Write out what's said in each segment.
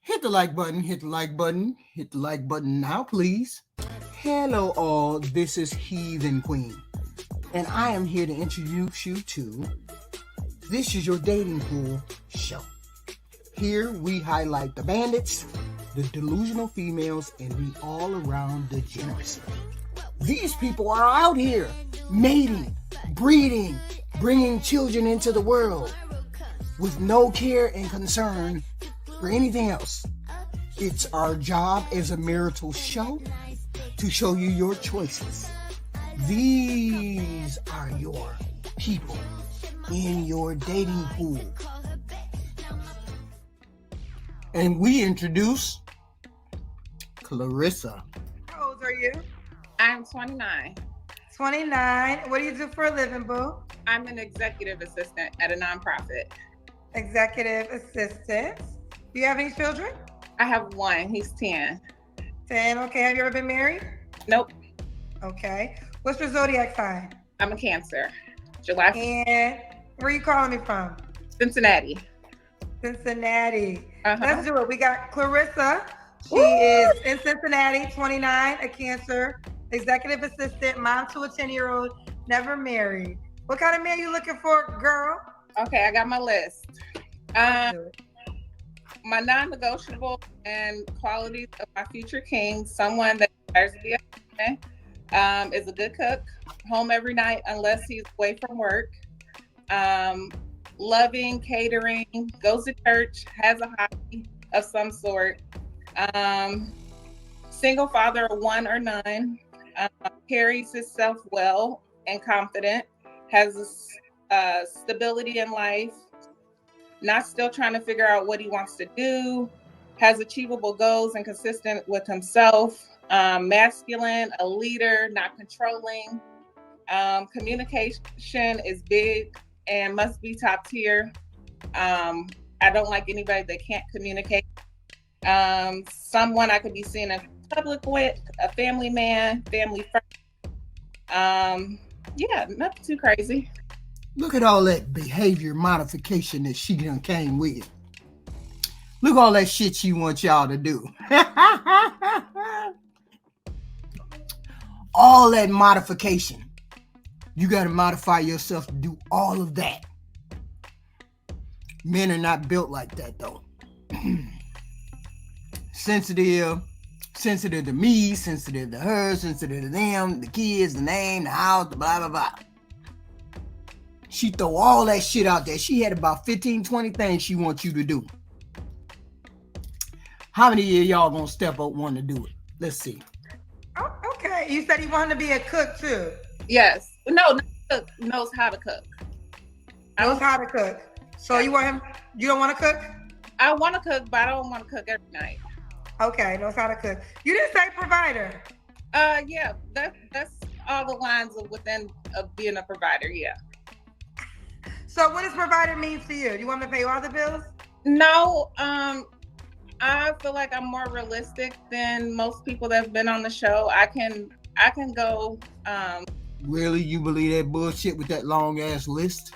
Hit the like button, hit the like button, hit the like button now, please. Hello, all. This is Heathen Queen, and I am here to introduce you to This Is Your Dating Pool show. Here we highlight the bandits, the delusional females, and the all around degeneracy. These people are out here mating, breeding, bringing children into the world with no care and concern for anything else. It's our job as a marital show to show you your choices. These are your people in your dating pool. And we introduce Clarissa. How old are you? I'm 29. 29. What do you do for a living, boo? I'm an executive assistant at a nonprofit. Executive assistant. Do you have any children? I have one. He's 10. 10. Okay. Have you ever been married? Nope. Okay. What's your zodiac sign? I'm a Cancer. July 1st. And where are you calling me from? Cincinnati. Cincinnati. Uh-huh. Let's do it. We got Clarissa. She is in Cincinnati, 29, a Cancer, executive assistant, mom to a 10-year-old, never married. What kind of man you looking for, girl? Okay, I got my list. My non-negotiable and qualities of my future king, someone that desires to be a husband, is a good cook, home every night unless he's away from work, loving, catering, goes to church, has a hobby of some sort, single father of one or none, carries himself well and confident, has stability in life, not still trying to figure out what he wants to do, has achievable goals and consistent with himself, masculine, a leader, not controlling, communication is big and must be top tier. I don't like anybody that can't communicate. Someone I could be seen in public with, a family man, family friend. Yeah, nothing too crazy. Look at all that behavior modification that she done came with. Look at all that shit she wants y'all to do. All that modification. You got to modify yourself to do all of that. Men are not built like that, though. Sensitive to me, sensitive to her, sensitive to them, the kids, the name, the house, the blah, blah, blah. She throw all that shit out there. She had about 15, 20 things she wants you to do. How many of y'all gonna step up want to do it? Let's see. Oh, okay. You said you wanted to be a cook too. Yes. No, not cook, knows how to cook. Knows how to cook. So you want him, you don't want to cook? I want to cook, but I don't want to cook every night. Okay, knows how to cook. You didn't say provider. Yeah, that's all the lines of being a provider, yeah. So what does provider mean to you? You want me to pay all the bills? No, I feel like I'm more realistic than most people that have been on the show. I can go. Really? You believe that bullshit with that long ass list?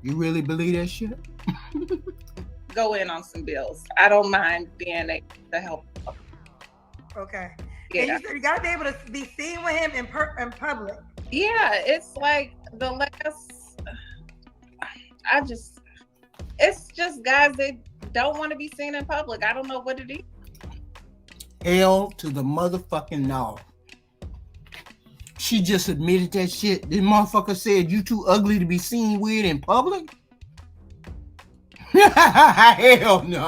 You really believe that shit? Go in on some bills. I don't mind being able to help. Okay. Yeah. And you said you gotta be able to be seen with him in public. Yeah, it's like the last. It's just guys that don't want to be seen in public. I don't know what it is. Hell to the motherfucking no. She just admitted that shit. This motherfucker said you too ugly to be seen with in public? Hell no.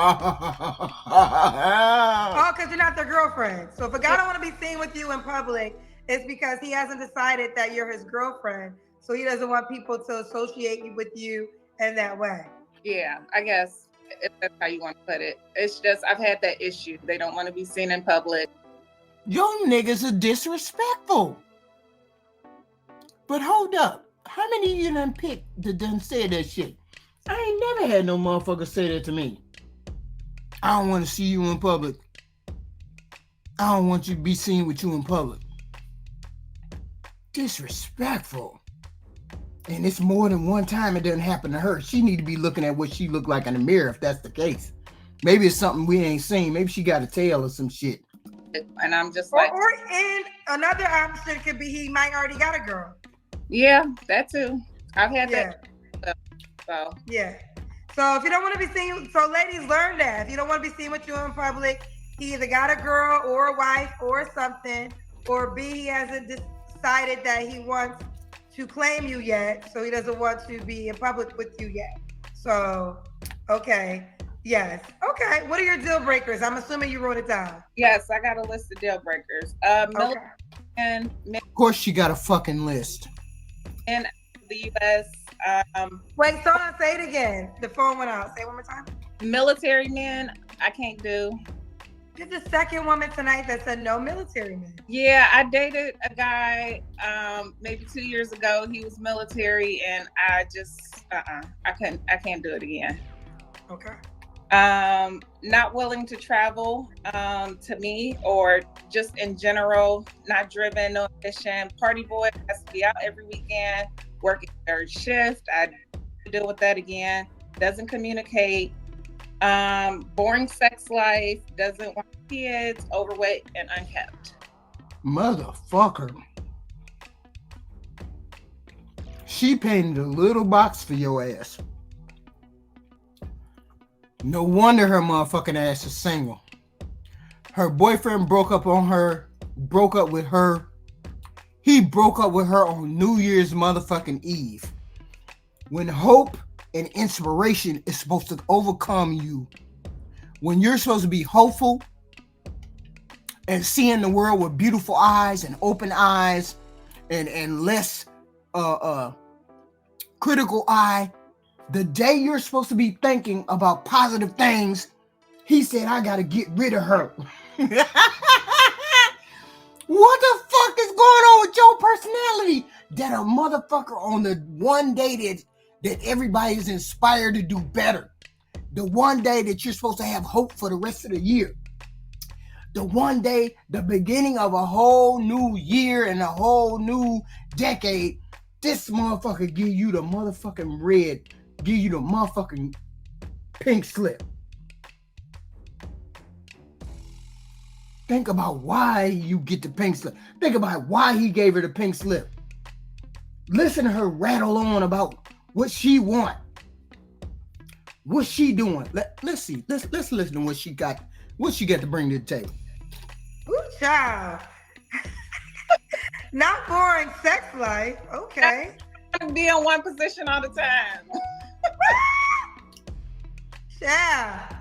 Oh, because you're not their girlfriend. So if a guy don't want to be seen with you in public, it's because he hasn't decided that you're his girlfriend. So he doesn't want people to associate you with you in that way. Yeah, I guess if that's how you want to put it. It's just, I've had that issue. They don't want to be seen in public. Yo niggas are disrespectful. But hold up. How many of you done picked that done said that shit? I ain't never had no motherfucker say that to me. I don't want to see you in public. I don't want you to be seen with you in public. Disrespectful. And it's more than one time it doesn't happen to her. She need to be looking at what she look like in the mirror if that's the case. Maybe it's something we ain't seen. Maybe she got a tail or some shit. And I'm just like, and another option could be he might already got a girl. yeah, that too. I've had Yeah. that. So Yeah. So if you don't want to be seen, so ladies, learn that. If you don't want to be seen with you in public, he either got a girl or a wife or something, or B, he hasn't decided that he wants to claim you yet, so he doesn't want to be in public with you yet. So, okay. Yes. Okay. What are your deal breakers? I'm assuming you wrote it down. yes, I got a list of deal breakers. Okay. And Of course, she got a fucking list. in the U.S. Wait, so say it again. The phone went out. Say it one more time. Military men, I can't do. You're the second woman tonight that said no military men. Yeah, I dated a guy maybe 2 years ago. He was military, and I just I can't do it again. Okay. Not willing to travel to me, or just in general, not driven, no ambition. Party boy, has to be out every weekend, working third shift. I deal with that again. Doesn't communicate. Boring sex life, doesn't want kids, overweight and unkept. Motherfucker. She painted a little box for your ass. No wonder her motherfucking ass is single. Her boyfriend broke up with her. He broke up with her on New Year's motherfucking Eve. When hope and inspiration is supposed to overcome you. When you're supposed to be hopeful and seeing the world with beautiful eyes and open eyes and less critical eye. The day you're supposed to be thinking about positive things, he said, I gotta get rid of her. What the fuck is going on with your personality? That a motherfucker on the one day that everybody is inspired to do better. The one day that you're supposed to have hope for the rest of the year. The one day, the beginning of a whole new year and a whole new decade, this motherfucker give you the motherfucking red, give you the motherfucking pink slip. Think about why you get the pink slip. Think about why he gave her the pink slip. Listen to her rattle on about what she want. What's she doing? Let's see. Let's listen to what she got to bring to the table. Ooh, child. Not boring sex life. Okay. Be in one position all the time. Child.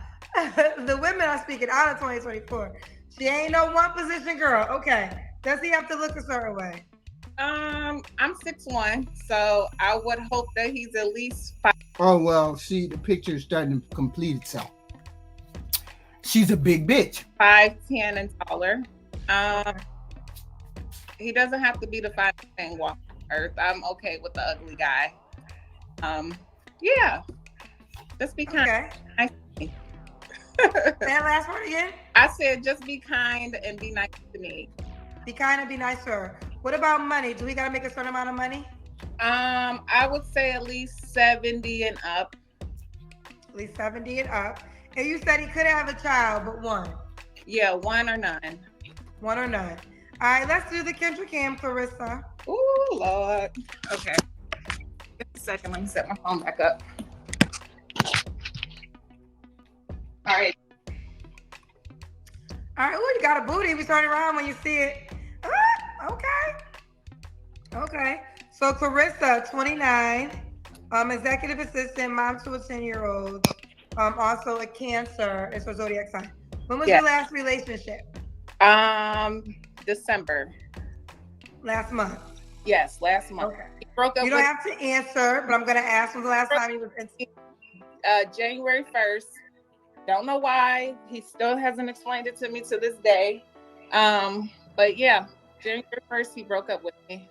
The women are speaking out of 2024. She ain't no one position girl. Okay. Does he have to look a certain way? I'm 6'1", so I would hope that he's at least 5. Oh, well, see, the picture is starting to complete itself. She's a big bitch. 5'10" and taller. He doesn't have to be the 5'10" walk on earth. I'm okay with the ugly guy. Yeah. Just be kind. Okay. That last word again? I said just be kind and be nice to me. Be kind and be nice to her. What about money? Do we gotta make a certain amount of money? I would say at least 70 and up. At least 70 and up. And you said he could have a child, but one. Yeah, 1 or 9. 1 or 9. All right, let's do the Kendra Cam, Clarissa. Ooh, Lord. Okay. Give me a second. Let me set my phone back up. All right. All right. Oh, you got a booty. We turn around when you see it. Okay. So Clarissa, 29, executive assistant, mom to a 10-year-old, also a Cancer. It's her zodiac sign. When was your last relationship? December. Last month. Yes, last month. Okay. He broke up. You don't have to answer, but I'm gonna ask when the last time he was in. January 1st. Don't know why. He still hasn't explained it to me to this day. But yeah, January 1st, he broke up with me.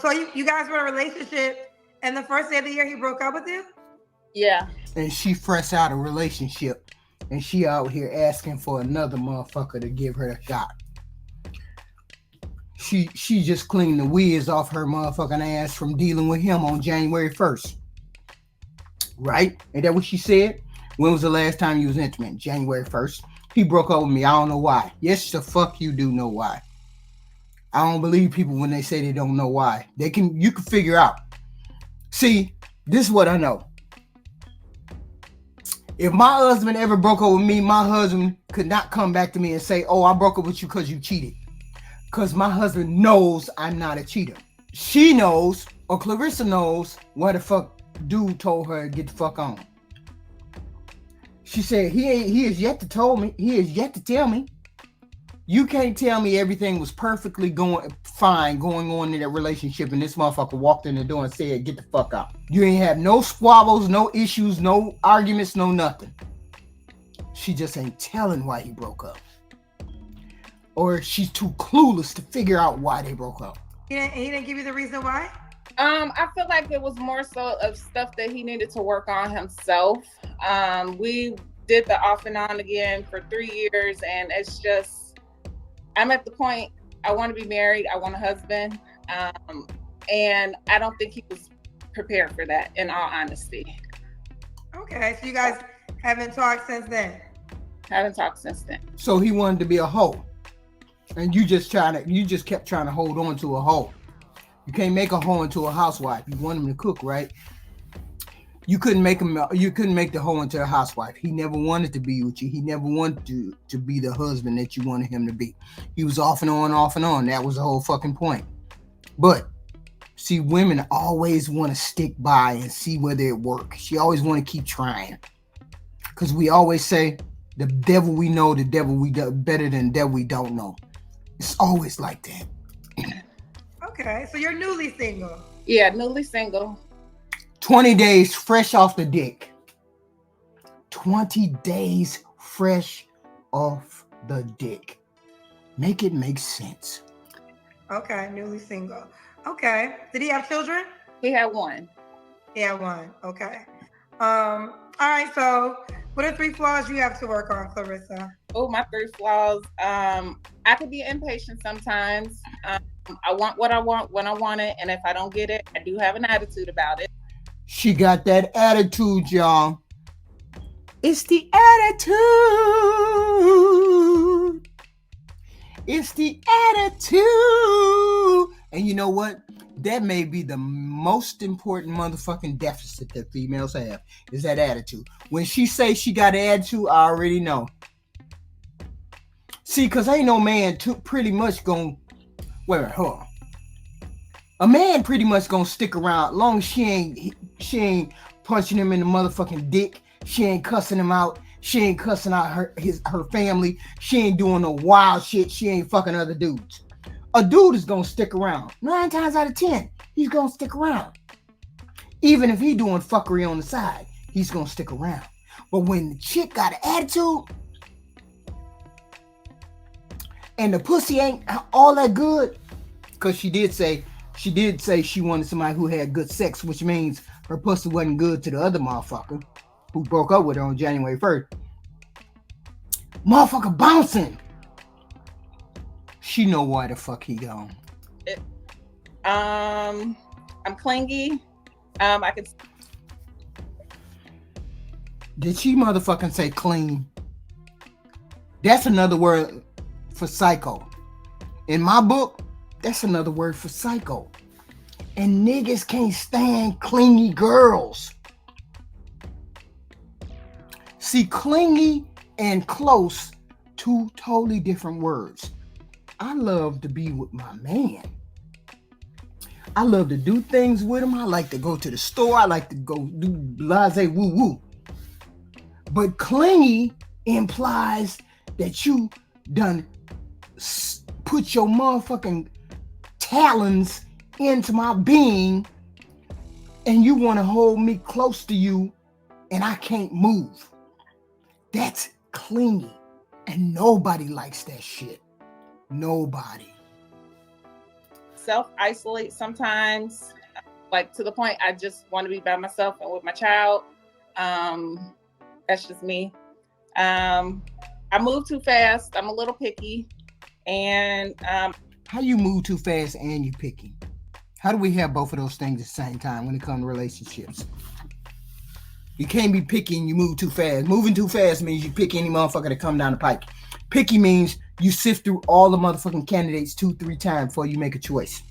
So you guys were in a relationship, and the first day of the year he broke up with you? Yeah. And she fresh out of relationship, and she out here asking for another motherfucker to give her a shot. She just cleaned the whiz off her motherfucking ass from dealing with him on January 1st. Right? Ain't that what she said? When was the last time you was intimate? January 1st. He broke up with me. I don't know why. Yes, the fuck you do know why. I don't believe people when they say they don't know why. You can figure out. See, this is what I know. If my husband ever broke up with me, my husband could not come back to me and say, oh, I broke up with you because you cheated. Because my husband knows I'm not a cheater. She knows, or Clarissa knows, what the fuck dude told her to get the fuck on. She said, he has yet to tell me. You can't tell me everything was perfectly going on in that relationship, and this motherfucker walked in the door and said, get the fuck out. You ain't have no squabbles, no issues, no arguments, no nothing. She just ain't telling why he broke up. Or she's too clueless to figure out why they broke up. He didn't give you the reason why? I feel like it was more so of stuff that he needed to work on himself. We did the off and on again for 3 years, and it's just, I'm at the point, I want to be married, I want a husband, and I don't think he was prepared for that, in all honesty. Okay, so you guys haven't talked since then? Haven't talked since then. So he wanted to be a hoe, and you just kept trying to hold on to a hoe. You can't make a hoe into a housewife. You want him to cook, right? You couldn't make the hoe into a housewife. He never wanted to be with you. He never wanted to be the husband that you wanted him to be. He was off and on. That was the whole fucking point. But see, women always want to stick by and see whether it works. She always want to keep trying. Because we always say, the devil we know, the devil we do better than the devil we don't know. It's always like that. Okay, so you're newly single. Yeah, newly single. 20 days fresh off the dick. 20 days fresh off the dick. Make it make sense. Okay, newly single. Okay. Did he have children? He had one. He had one. Okay. All right, so what are 3 flaws you have to work on, Clarissa? Oh, my 3 flaws. I could be impatient sometimes. I want what I want when I want it, and if I don't get it, I do have an attitude about it. She got that attitude, y'all. It's the attitude. It's the attitude. And you know what? That may be the most important motherfucking deficit that females have, is that attitude. When she say she got an attitude, I already know. See, because ain't no man pretty much gonna, hold on. A man pretty much gonna stick around long as she ain't punching him in the motherfucking dick. She ain't cussing him out. She ain't cussing out her family. She ain't doing no wild shit. She ain't fucking other dudes. A dude is gonna stick around. 9 times out of 10, he's gonna stick around. Even if he doing fuckery on the side, he's gonna stick around. But when the chick got an attitude and the pussy ain't all that good, because she did say she wanted somebody who had good sex, which means her pussy wasn't good to the other motherfucker who broke up with her on January 1st. Motherfucker bouncing. She know why the fuck he gone. I'm clingy. I could. Did she motherfucking say clean? That's another word for psycho. In my book, that's another word for psycho. And niggas can't stand clingy girls. See, clingy and close, 2 totally different words. I love to be with my man. I love to do things with him. I like to go to the store. I like to go do blase woo woo. But clingy implies that you done put your motherfucking talons into my being and you want to hold me close to you and I can't move. That's clingy. And nobody likes that shit. Nobody. Self-isolate sometimes, like to the point I just want to be by myself and with my child. That's just me. I move too fast. I'm a little picky. And how you move too fast and you picky? How do we have both of those things at the same time when it comes to relationships? You can't be picky and you move too fast. Moving too fast means you pick any motherfucker that come down the pike. Picky means you sift through all the motherfucking candidates 2-3 times before you make a choice.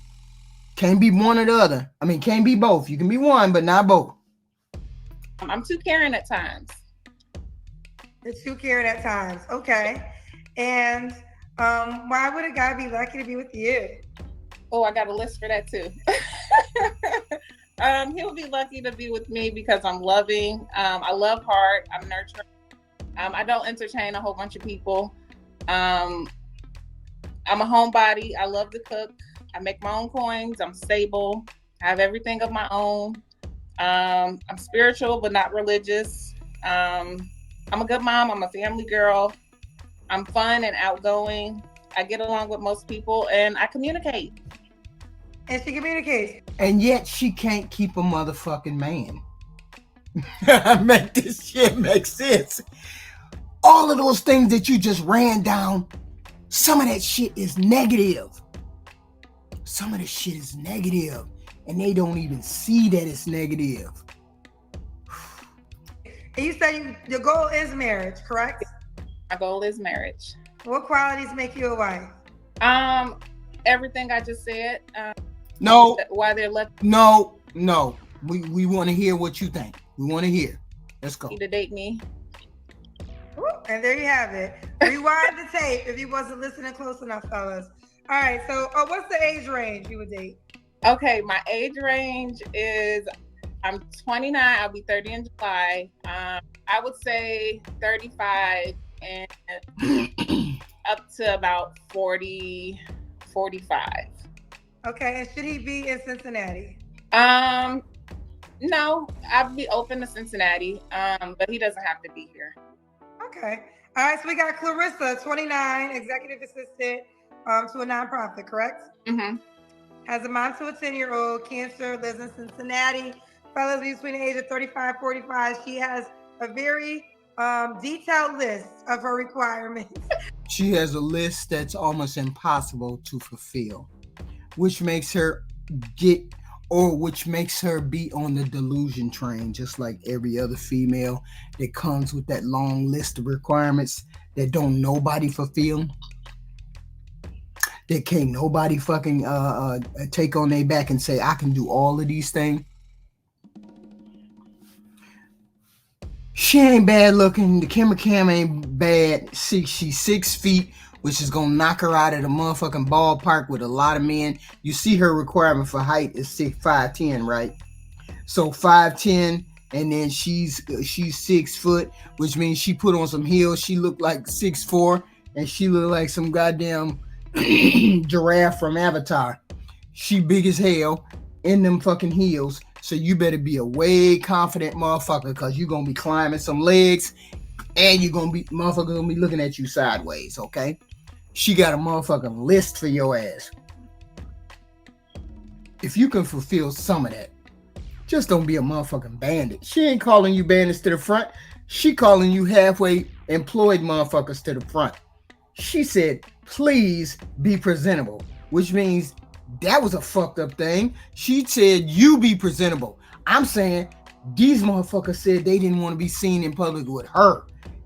Can't be one or the other. I mean, can't be both. You can be one, but not both. I'm too caring at times. You're too caring at times. Okay. And why would a guy be lucky to be with you? Oh, I got a list for that too. He'll be lucky to be with me because I'm loving. I love hard. I'm nurturing. I don't entertain a whole bunch of people. I'm a homebody. I love to cook. I make my own coins. I'm stable. I have everything of my own. I'm spiritual, but not religious. I'm a good mom. I'm a family girl. I'm fun and outgoing. I get along with most people and I communicate. And she communicates. And yet she can't keep a motherfucking man. Make this shit make sense. All of those things that you just ran down, some of that shit is negative. Some of the shit is negative, and they don't even see that it's negative. And you say your goal is marriage, correct? My goal is marriage. What qualities make you a wife? Everything I just said. No. Why they're lucky. No. We want to hear what you think. We want to hear. Let's go. To date me. Ooh, and there you have it. Rewind the tape if you wasn't listening close enough, fellas. All right, so what's the age range you would date? Okay, my age range is, I'm 29, I'll be 30 in July. I would say 35 and up to about 40, 45. Okay, and should he be in Cincinnati? No, I'd be open to Cincinnati, but he doesn't have to be here. Okay. All right, so we got Clarissa, 29, executive assistant to a nonprofit, correct? Mm-hmm. Has a mom to a 10-year-old, cancer, lives in Cincinnati. Fellas between the age of 35, 45. She has a very detailed list of her requirements. She has a list that's almost impossible to fulfill, which makes her be on the delusion train, just like every other female that comes with that long list of requirements that don't nobody fulfill. That can't nobody fucking take on their back and say, I can do all of these things. She ain't bad looking. The camera cam ain't bad. She's 6 feet, which is gonna knock her out of the motherfucking ballpark with a lot of men. You see her requirement for height is 5'10", right? So 5'10", and then she's 6 foot, which means she put on some heels. She looked like 6'4", and she looked like some goddamn giraffe from Avatar. She big as hell in them fucking heels. So you better be a way confident motherfucker, because you're gonna be climbing some legs and motherfucker gonna be looking at you sideways, okay? She got a motherfucking list for your ass. If you can fulfill some of that, just don't be a motherfucking bandit. She ain't calling you bandits to the front. She calling you halfway employed motherfuckers to the front. She said, please be presentable, which means that was a fucked up thing. She said, you be presentable. I'm saying these motherfuckers said they didn't want to be seen in public with her.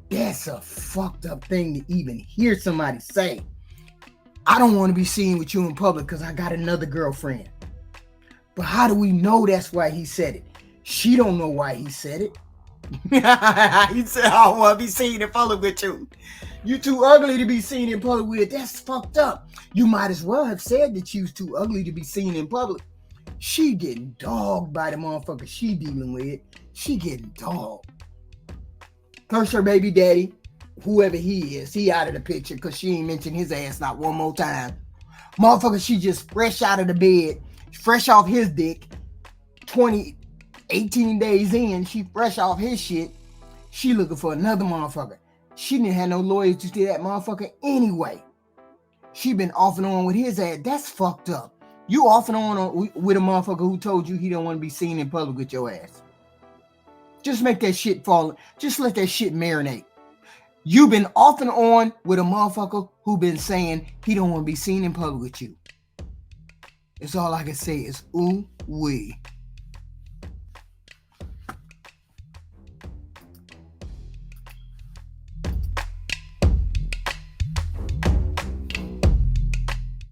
That's a fucked up thing to even hear somebody say. I don't want to be seen with you in public because I got another girlfriend. But how do we know that's why he said it? She don't know why he said it. He said, I don't want to be seen in public with you. You too ugly to be seen in public with. That's fucked up. You might as well have said that you was too ugly to be seen in public. She getting dogged by the motherfucker she dealing with. She getting dogged. Curse her baby daddy, whoever he is, he out of the picture because she ain't mentioned his ass not one more time. Motherfucker, she just fresh out of the bed, fresh off his dick, 18 days in, she fresh off his shit. She looking for another motherfucker. She didn't have no loyalty to that motherfucker anyway. She been off and on with his ass. That's fucked up. You off and on with a motherfucker who told you he don't want to be seen in public with your ass. Just make that shit fall. Just let that shit marinate. You been off and on with a motherfucker who been saying he don't want to be seen in public with you. It's all I can say is ooh wee.